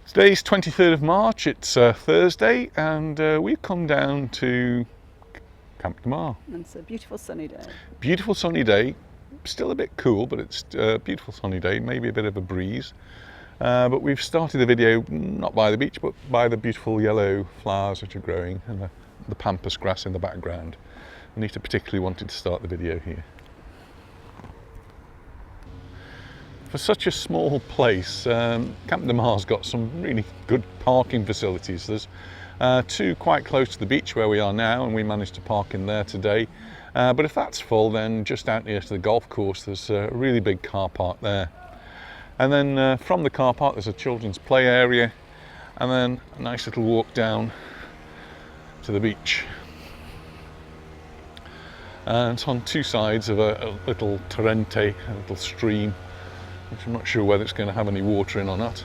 Today's 23rd of March, it's Thursday, and we've come down to Camp de Mar. And it's a beautiful sunny day. Beautiful sunny day, still a bit cool, but it's a beautiful sunny day, maybe a bit of a breeze. But we've started the video not by the beach, but by the beautiful yellow flowers which are growing and the pampas grass in the background. Anita particularly wanted to start the video here. For such a small place, Camp de Mar's got some really good parking facilities. There's two quite close to the beach where we are now, and we managed to park in there today. But if that's full, then just out near to the golf course, there's a really big car park there. And then from the car park, there's a children's play area, and then a nice little walk down to the beach. And it's on two sides of a little torrente, a little stream, which I'm not sure whether it's going to have any water in or not.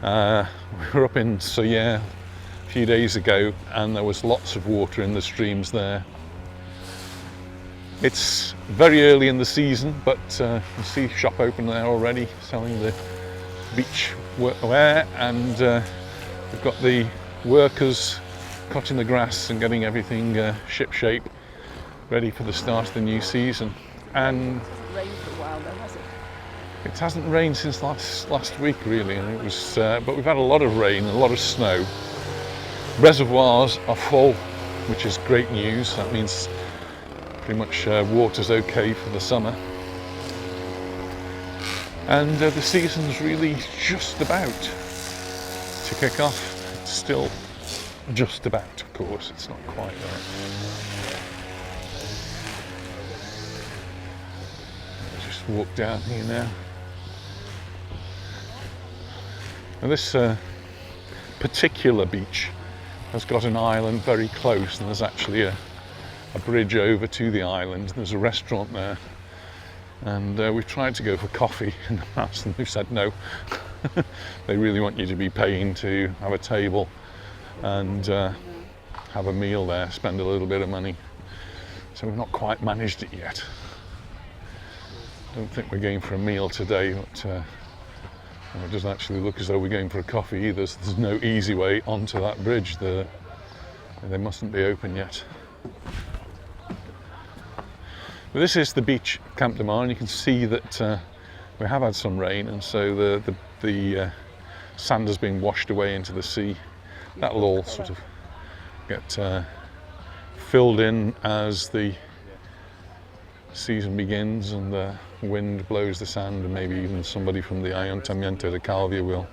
We were up in Soyer a few days ago, and there was lots of water in the streams there. It's very early in the season, but you see shop open there already, selling the beach wear, and we've got the workers cutting the grass and getting everything ship shape, ready for the start of the new season. And Rained for a while though, has it? it hasn't rained since last week really, and it was. But we've had a lot of rain, a lot of snow. Reservoirs are full, which is great news. That means pretty much water's okay for the summer. And the season's really just about to kick off. It's still just about, of course. It's not quite there. Just walk down here now. Now this particular beach has got an island very close, and there's actually a bridge over to the island. There's a restaurant there, and we've tried to go for coffee in the past, and they've said no. They really want you to be paying to have a table and have a meal there, spend a little bit of money. So we've not quite managed it yet. I don't think we're going for a meal today, but it doesn't actually look as though we're going for a coffee either, so there's no easy way onto that bridge. They mustn't be open yet. But this is the beach at Camp de Mar, and you can see that we have had some rain, and so the sand has been washed away into the sea. That'll all sort of get filled in as the season begins and the wind blows the sand, and maybe even somebody from the Ayuntamiento de Calvia will.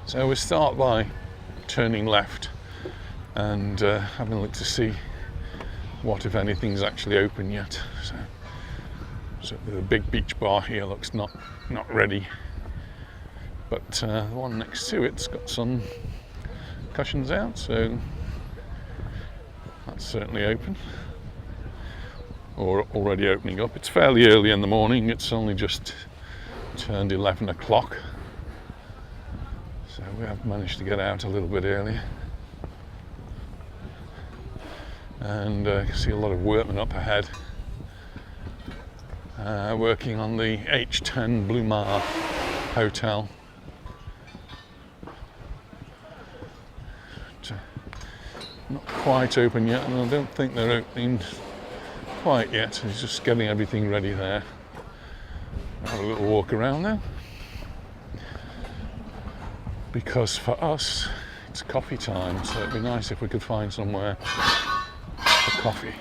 So we'll start by turning left and having a look to see what, if anything's actually open yet. So the big beach bar here looks not ready, but the one next to it's got some cushions out, so that's certainly open, or already opening up. It's fairly early in the morning, it's only just turned 11 o'clock, so we have managed to get out a little bit earlier. And you can see a lot of workmen up ahead, working on the H10 Blue Mar Hotel. Not quite open yet, and I don't think they're opening quite yet. He's just getting everything ready there. Have a little walk around now, because for us it's coffee time, so it'd be nice if we could find somewhere for coffee.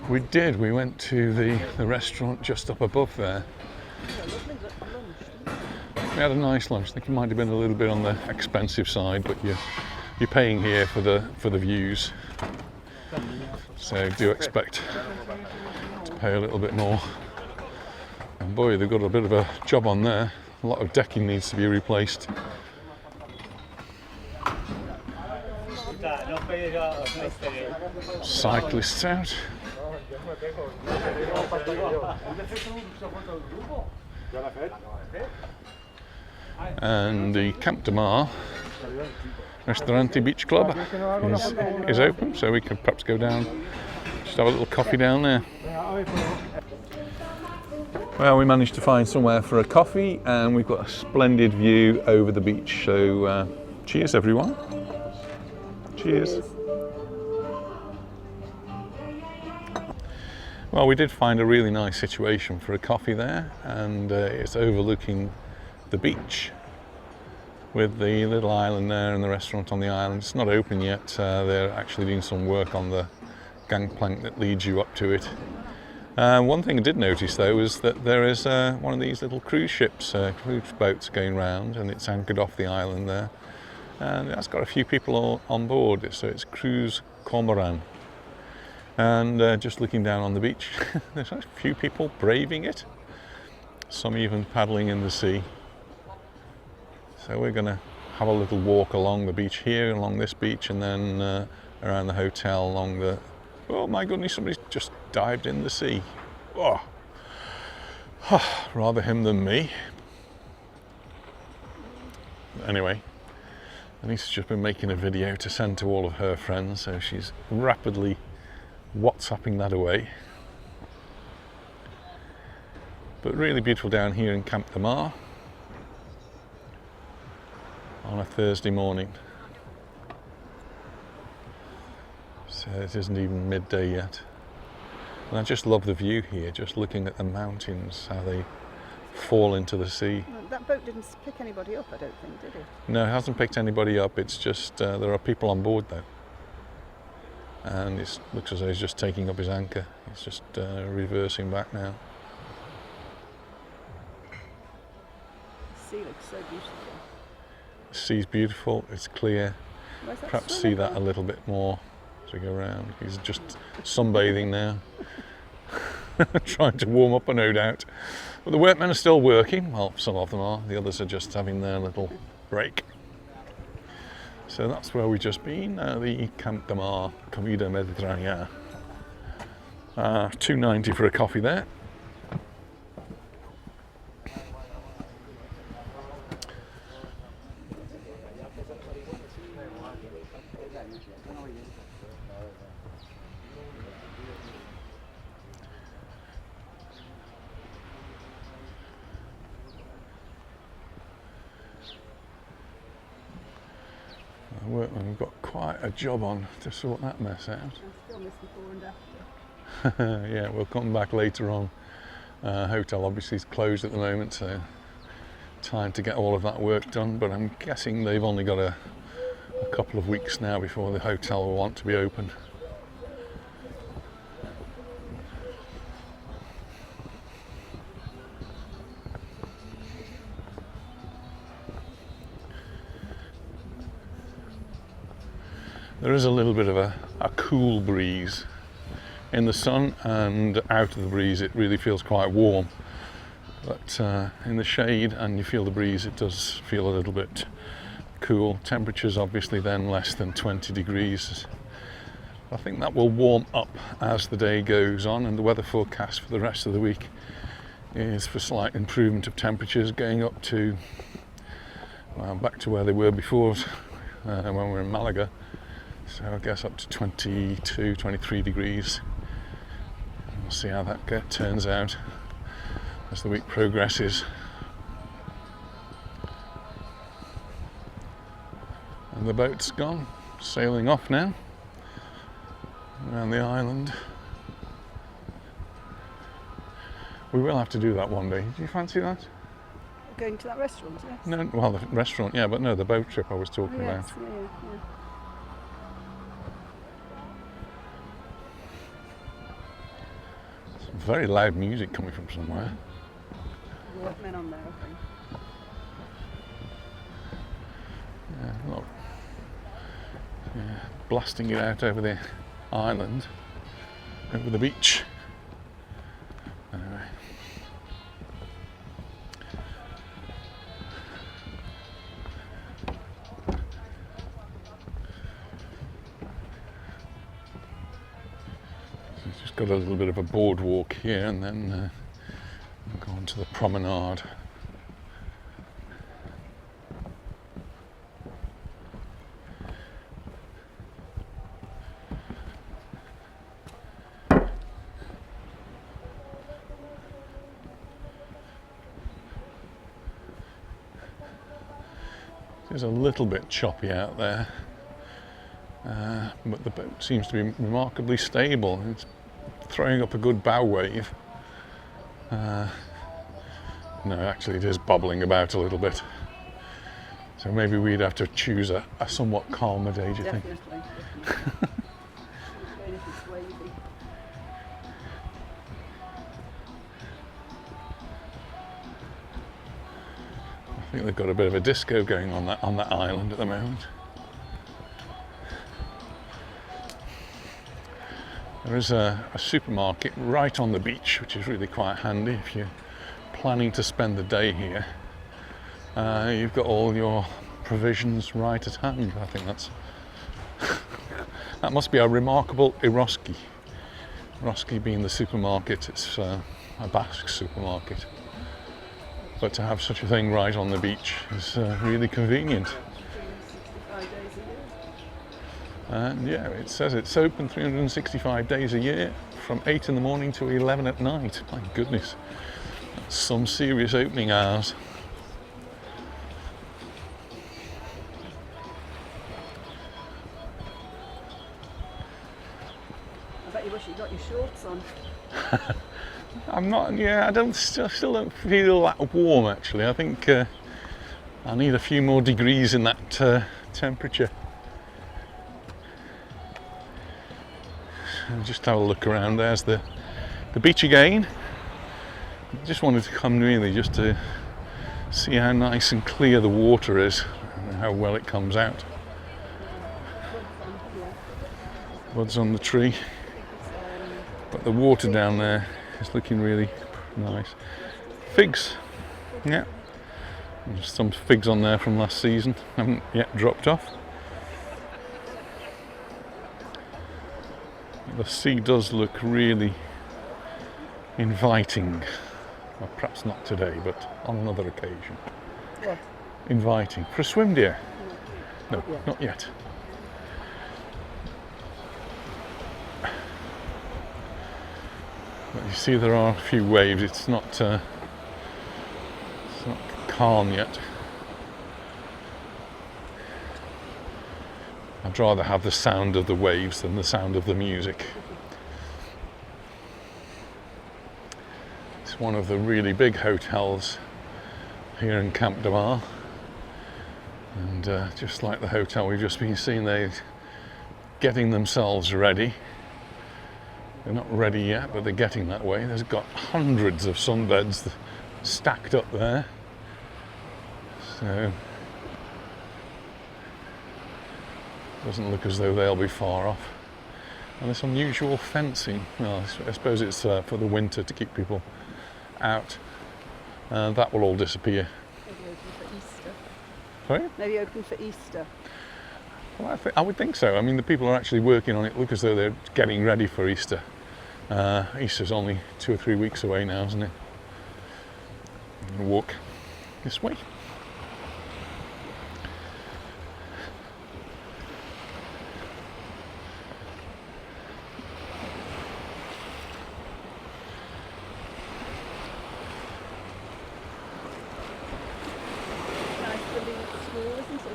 We did. We went to the restaurant just up above there. We had a nice lunch. I think it might have been a little bit on the expensive side, but you're paying here for the views, so do expect to pay a little bit more. And boy, they've got a bit of a job on there. A lot of decking needs to be replaced. Cyclists out. And the Camp de Mar Restaurante Beach Club is open, so we could perhaps go down, just have a little coffee down there. Well, we managed to find somewhere for a coffee, and we've got a splendid view over the beach, so cheers everyone. Cheers. Well, we did find a really nice situation for a coffee there, and it's overlooking the beach with the little island there and the restaurant on the island. It's not open yet. They're actually doing some work on the gangplank that leads you up to it. One thing I did notice though is that there is one of these little cruise ships, cruise boats going round, and it's anchored off the island there. And it's got a few people on board, so it's Cruise Cormoran. And just looking down on the beach, there's a few people braving it, some even paddling in the sea. So we're going to have a little walk along the beach here, along this beach, and then around the hotel along the... Oh my goodness, somebody's just dived in the sea. Oh. Rather him than me. Anyway, Anissa's just been making a video to send to all of her friends, so she's rapidly WhatsApping that away. But really beautiful down here in Camp de Mar on a Thursday morning. So it isn't even midday yet. And I just love the view here, just looking at the mountains, how they fall into the sea. Well, that boat didn't pick anybody up, I don't think, did it? No, it hasn't picked anybody up. It's just there are people on board though. And it looks as though he's just taking up his anchor. He's just reversing back now. The sea looks so beautiful. The sea's beautiful, it's clear. Where's that Perhaps see swimmer that a gone? little bit more as we go around. He's just sunbathing now. Trying to warm up, no doubt. But the workmen are still working. Well, some of them are. The others are just having their little break. So that's where we've just been, the Camp de Mar Comida Mediterránea. $2.90 for a coffee there. We've got quite a job on to sort that mess out. I still miss before and after. Yeah, we'll come back later on. Hotel obviously is closed at the moment, so time to get all of that work done, but I'm guessing they've only got a couple of weeks now before the hotel will want to be open. There is a little bit of a cool breeze in the sun, and out of the breeze it really feels quite warm. But in the shade and you feel the breeze, it does feel a little bit cool. Temperatures obviously then less than 20 degrees. I think that will warm up as the day goes on, and the weather forecast for the rest of the week is for slight improvement of temperatures, going up to, well, back to where they were before when we were in Malaga. So I guess up to 22, 23 degrees. We'll see how that turns out as the week progresses. And the boat's gone, sailing off now around the island. We will have to do that one day. Do you fancy that? Going to that restaurant, yes. No, well, the restaurant, yeah, but no, the boat trip I was talking Oh, yes, about. yeah. Very loud music coming from somewhere. Workmen on there, I think. Yeah, look. Yeah, blasting it out over the island, over the beach. Anyway. Just got a little bit of a boardwalk here, and then go on to the promenade. It's a little bit choppy out there, but the boat seems to be remarkably stable. It's throwing up a good bow wave. No, actually it is bobbling about a little bit. So maybe we'd have to choose a somewhat calmer day, do you think? Definitely. Even if it's wavy. I think they've got a bit of a disco going on that island at the moment. There is a supermarket right on the beach, which is really quite handy if you're planning to spend the day here. You've got all your provisions right at hand. I think that must be a remarkable Eroski. Eroski being the supermarket, it's a Basque supermarket. But to have such a thing right on the beach is really convenient. 365 days a year. And yeah, it says it's open 365 days a year from 8 in the morning to 11 at night. My goodness, that's some serious opening hours. I bet you wish you got your shorts on. I'm not. Yeah, I don't. Still don't feel that warm. Actually, I think I need a few more degrees in that temperature. And just have a look around. There's the beach again. Just wanted to come really just to see how nice and clear the water is and how well it comes out. Buds on the tree, but the water down there is looking really nice. Figs, yeah. There's some figs on there from last season, haven't yet dropped off. The sea does look really inviting. Well, perhaps not today, but on another occasion. What? Inviting. For a swim, dear? No, Not yet. not yet. But you see there are a few waves. It's not calm yet. I'd rather have the sound of the waves than the sound of the music. It's one of the really big hotels here in Camp de Mar, and just like the hotel we've just been seeing, they're getting themselves ready. They're not ready yet, but they're getting that way. There's got hundreds of sunbeds stacked up there. So doesn't look as though they'll be far off. And this unusual fencing, well, I suppose it's for the winter to keep people out. That will all disappear. Maybe open for Easter. Sorry? Maybe open for Easter. Well, I would think so. I mean, the people are actually working on it. Look as though they're getting ready for Easter. Easter's only 2 or 3 weeks away now, isn't it? I'm gonna walk this way. Nice to be at school, isn't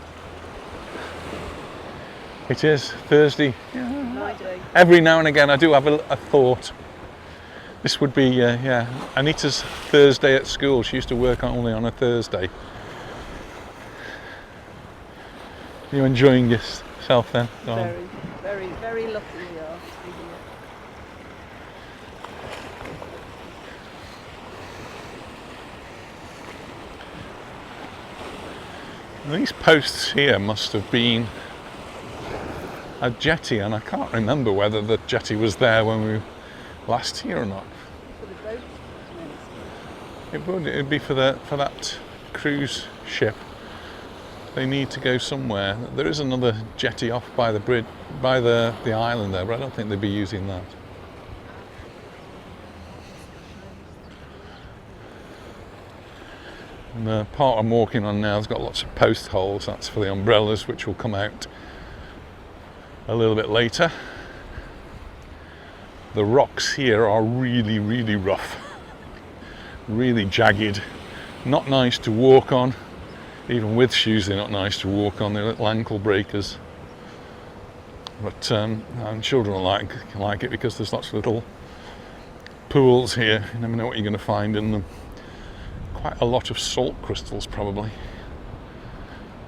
it? It is Thursday. My day. Every now and again I do have a thought. This would be, yeah, Anita's Thursday at school. She used to work only on a Thursday. You enjoying yourself then? Very, very, very lucky we are to be here. These posts here must have been a jetty, and I can't remember whether the jetty was there when we were last here or not. For the boat, It'd be for that cruise ship. They need to go somewhere. There is another jetty off by the bridge, by the island there, but I don't think they'd be using that. And the part I'm walking on now has got lots of post holes. That's for the umbrellas, which will come out a little bit later. The rocks here are really, really rough, really jagged, not nice to walk on. Even with shoes, they're not nice to walk on. They're little ankle breakers. But and children will like it because there's lots of little pools here. You never know what you're going to find in them. Quite a lot of salt crystals, probably.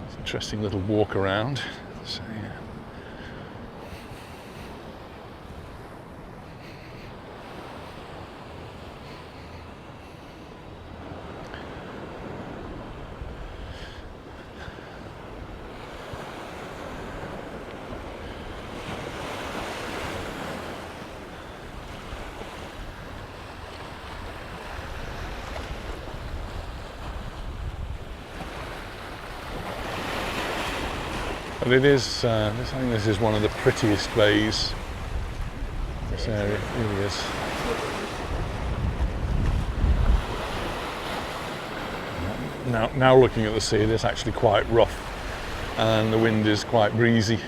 It's an interesting little walk around. So, yeah. But it is, I think this is one of the prettiest bays. This area really is. Now looking at the sea, it is actually quite rough and the wind is quite breezy.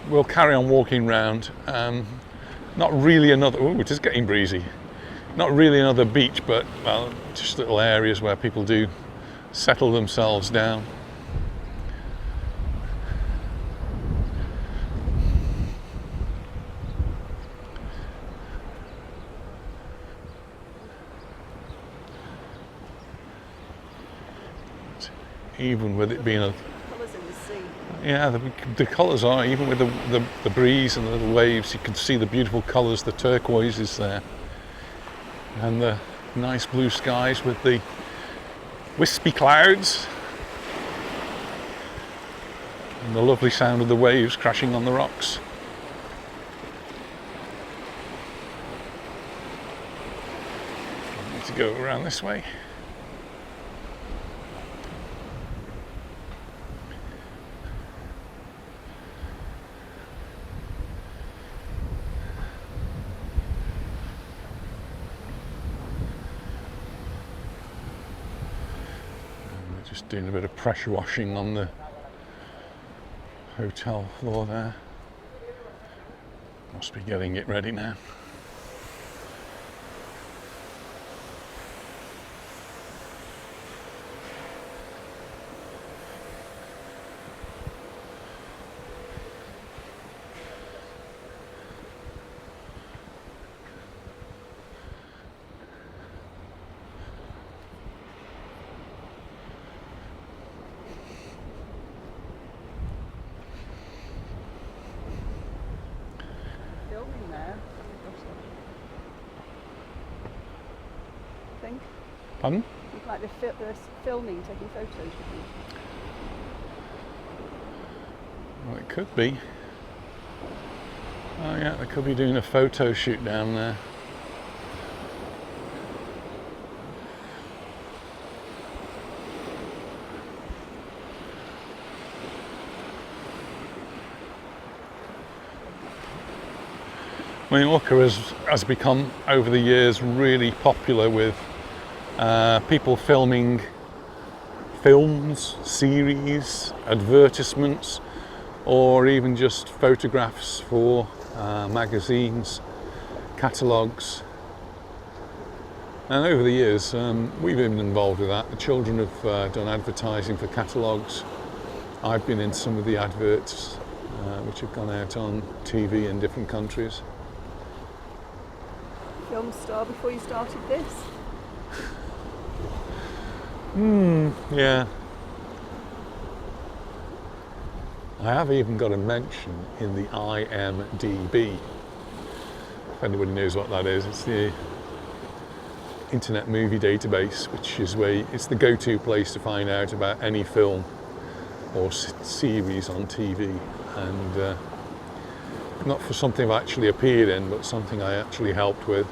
We'll carry on walking round. Not really another, oh, it is getting breezy. Not really another beach, but well, just little areas where people do settle themselves down. Even with it being a Colours in the sea. yeah, the colours are, even with the breeze and the little waves, you can see the beautiful colours, the turquoise is there, and the nice blue skies with the wispy clouds, and the lovely sound of the waves crashing on the rocks. I need to go around this way. Just doing a bit of pressure washing on the hotel floor there. Must be getting it ready now. Filming there. I think. Pardon? You'd like the filming, taking photos with you. Well, it could be. Oh yeah, they could be doing a photo shoot down there. Mallorca has become, over the years, really popular with people filming films, series, advertisements, or even just photographs for magazines, catalogues. And over the years, we've been involved with that. The children have done advertising for catalogues. I've been in some of the adverts which have gone out on TV in different countries. Film star before you started this? Yeah. I have even got a mention in the IMDb. If anybody knows what that is, it's the Internet Movie Database, which is where it's the go-to place to find out about any film or series on TV. And not for something I've actually appeared in, but something I actually helped with.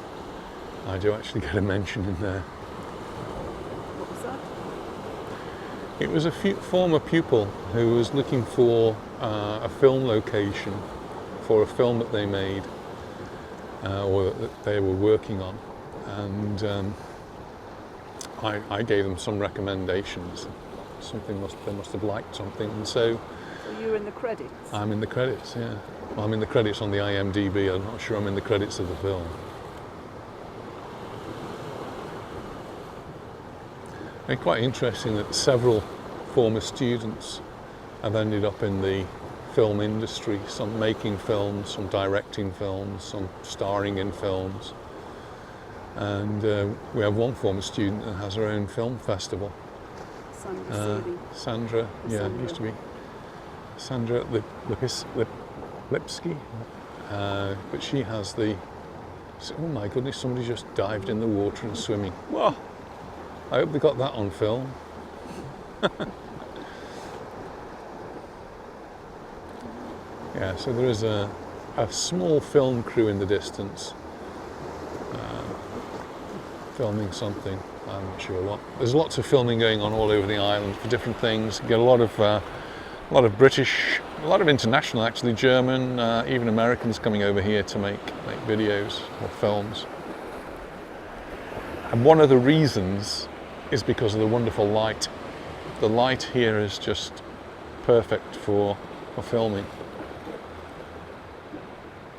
I do actually get a mention in there. What was that? It was a former pupil who was looking for a film location for a film that they made or that they were working on, and I gave them some recommendations. They must have liked something, and so you were in the credits? I'm in the credits, yeah. Well, I'm in the credits on the IMDb. I'm not sure I'm in the credits of the film. And quite interesting that several former students have ended up in the film industry, some making films, some directing films, some starring in films. And we have one former student that has her own film festival. Sandra, yeah, it used to be Sandra Lipsky, but she has the, oh my goodness, somebody just dived in the water and swimming. Whoa, I hope they got that on film. Yeah, so there is a small film crew in the distance, filming something. I'm not sure what. There's lots of filming going on all over the island for different things. You get a lot of British, a lot of international, actually, German, even Americans coming over here to make videos or films. And one of the reasons is because of the wonderful light. The light here is just perfect for filming.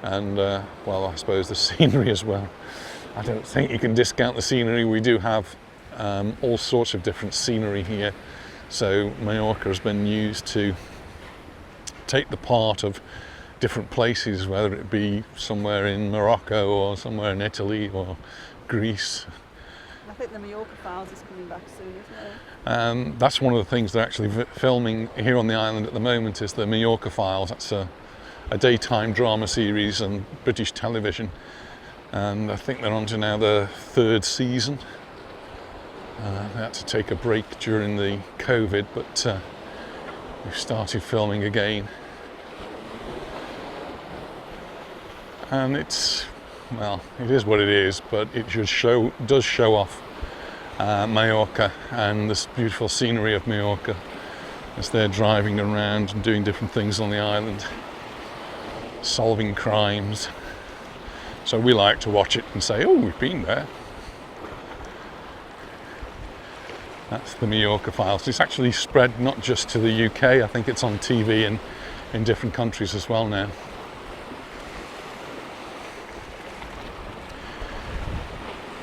And well, I suppose the scenery as well. I don't think you can discount the scenery. We do have all sorts of different scenery here. So Mallorca has been used to take the part of different places, whether it be somewhere in Morocco or somewhere in Italy or Greece. I think the Mallorca Files is coming back soon, isn't it? That's one of the things they're actually filming here on the island at the moment, is the Majorca Files. That's a daytime drama series on British television. And I think they're on to now the 3rd season. They had to take a break during the COVID, but we've started filming again. And it's, well, it is what it is, but it does show off Mallorca and this beautiful scenery of Mallorca as they're driving around and doing different things on the island, solving crimes. So we like to watch it and say, oh, we've been there. That's the Majorca Files. It's actually spread not just to the UK, I think it's on TV in different countries as well now.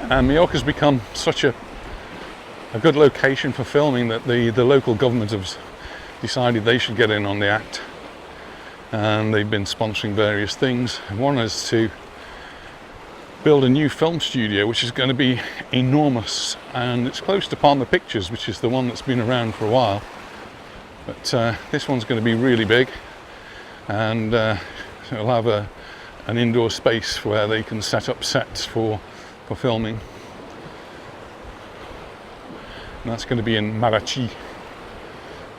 And Mallorca's become such a good location for filming that the local government have decided they should get in on the act. And they've been sponsoring various things. One is to build a new film studio, which is going to be enormous, and it's close to Palmer Pictures, which is the one that's been around for a while, but this one's going to be really big, and it'll have an indoor space where they can set up sets for filming, and that's going to be in Majorca.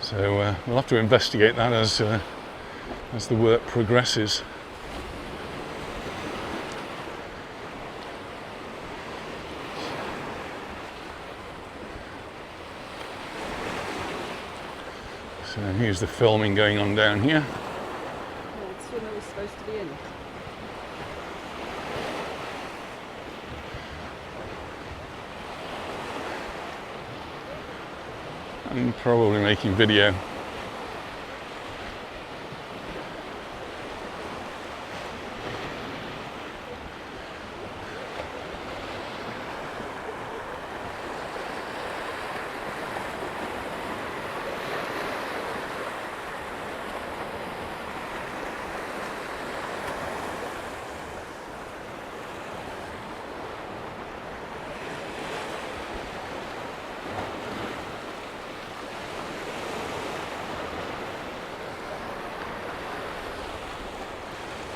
So we'll have to investigate that as the work progresses. So here's the filming going on down here. Yeah, the swimmer was supposed to be in it. I'm probably making video.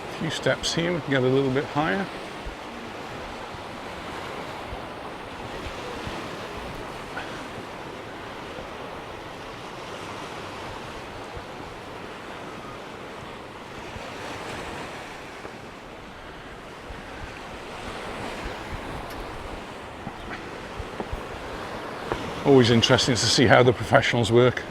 A few steps here, we can get a little bit higher. Always interesting to see how the professionals work.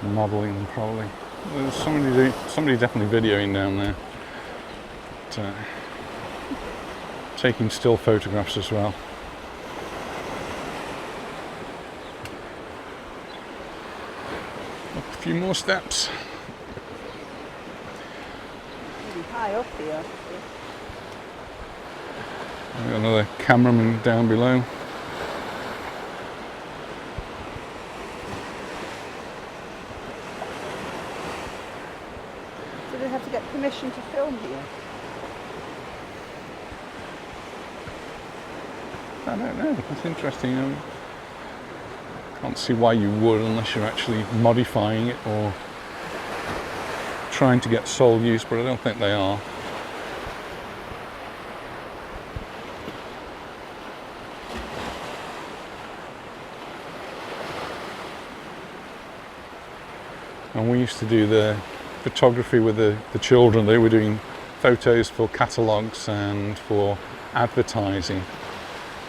Modelling, probably. There's somebody definitely videoing down there. But, taking still photographs as well. Up a few more steps. Really high up here. We've got another cameraman down below. So they have to get permission to film here? I don't know, that's interesting. Can't see why you would unless you're actually modifying it or trying to get sole use, but I don't think they are. And we used to do the photography with the children. They were doing photos for catalogues and for advertising.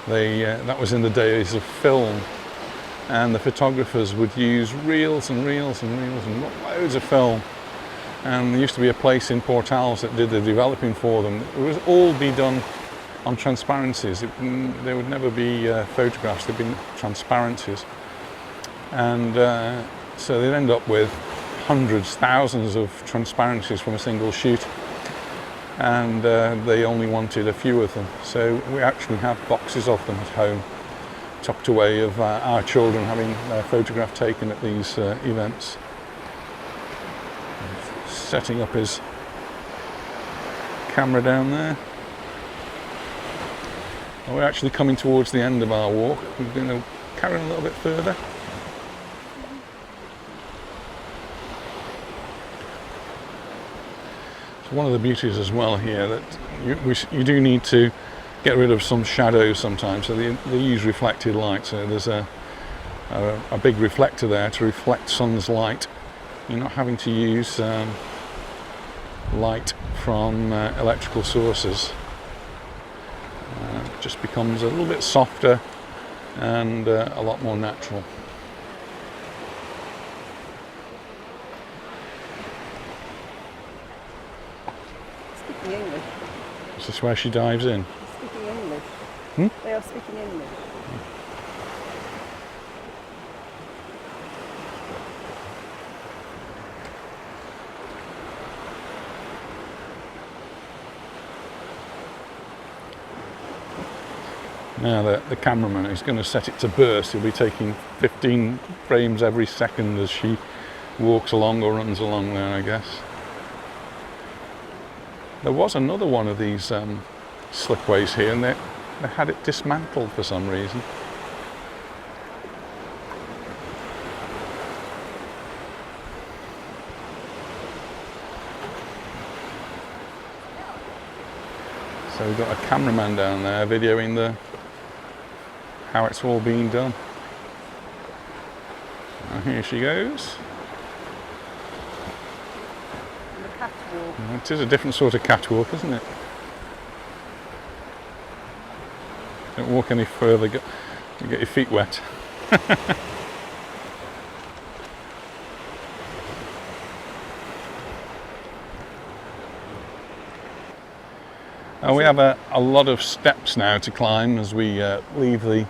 That was in the days of film, and the photographers would use reels and reels and reels and loads of film. And there used to be a place in Port Alves that did the developing for them. It would all be done on transparencies. There would never be photographs, there'd be transparencies. And so they'd end up with hundreds, thousands of transparencies from a single shoot. And they only wanted a few of them. So we actually have boxes of them at home, tucked away, of our children having their photograph taken at these events. Setting up his camera down there. And we're actually coming towards the end of our walk. We're going to carry on a little bit further. So one of the beauties as well here that you do need to get rid of some shadows sometimes. So they use reflected light. So there's a big reflector there to reflect sun's light. You're not having to use light from electrical sources. It just becomes a little bit softer and a lot more natural. Speaking English. Is this where she dives in? Speaking English. Hmm? They are speaking English. Now the cameraman is going to set it to burst. He'll be taking 15 frames every second as she walks along or runs along there, I guess. There was another one of these slipways here, and they had it dismantled for some reason. So we've got a cameraman down there videoing how it's all being done. And here she goes. And the catwalk. It is a different sort of catwalk, isn't it? Don't walk any further, you get your feet wet. We have a lot of steps now to climb as we leave the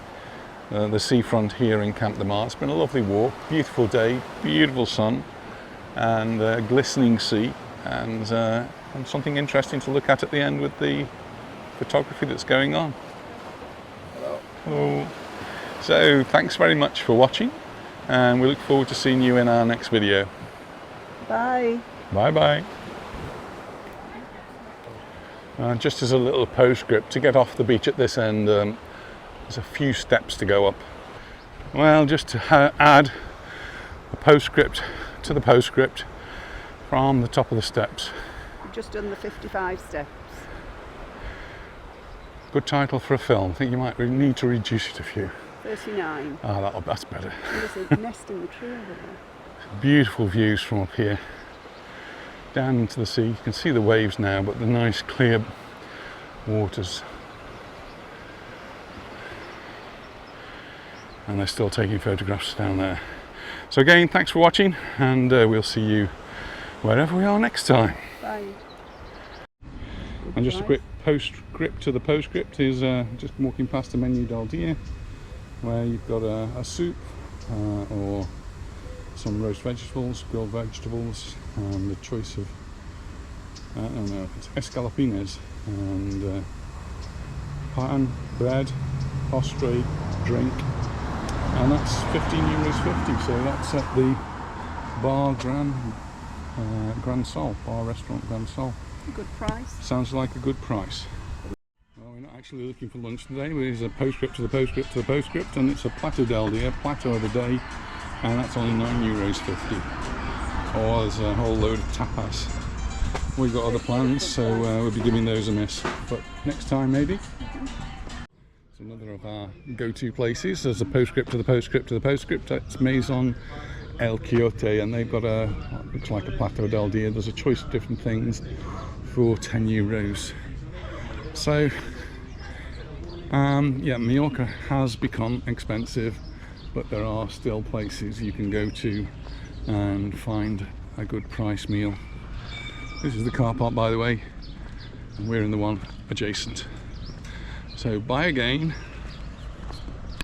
seafront here in Camp de Mar. It's been a lovely walk, beautiful day, beautiful sun, and glistening sea, and something interesting to look at the end with the photography that's going on. Hello. So thanks very much for watching, and we look forward to seeing you in our next video. Bye. Bye bye. Just as a little postscript, to get off the beach at this end, there's a few steps to go up. Well, just to add a postscript to the postscript from the top of the steps. We've just done the 55 steps. Good title for a film. I think you might need to reduce it a few. 39. That's better. There's a nest in the tree over there. Beautiful views from up here. Down into the sea. You can see the waves now, but the nice clear waters. And they're still taking photographs down there. So again, thanks for watching, and we'll see you wherever we are next time. Bye. And just a quick postscript to the postscript is just walking past the menu del dia, where you've got a soup or some roast vegetables, grilled vegetables, and a choice of, I don't know, it's escalopines, and pan, bread, postre, drink, and that's €15.50, so that's at the bar Grand Sol, bar restaurant Grand Sol. A good price. Sounds like a good price. Well, we're not actually looking for lunch today, but it's a postscript to the postscript to the postscript, and it's a plateau del dia, plateau of the day, and that's only €9.50. Oh, there's a whole load of tapas. We've got other plans, so we'll be giving those a miss, but next time maybe. It's another of our go-to places. There's a postscript to the postscript to the postscript. It's Maison El Quixote, and they've got a, looks like a plateau del dia. There's a choice of different things for €10. So yeah, Mallorca has become expensive, but there are still places you can go to and find a good price meal. This is the car park, by the way, and we're in the one adjacent. So bye again.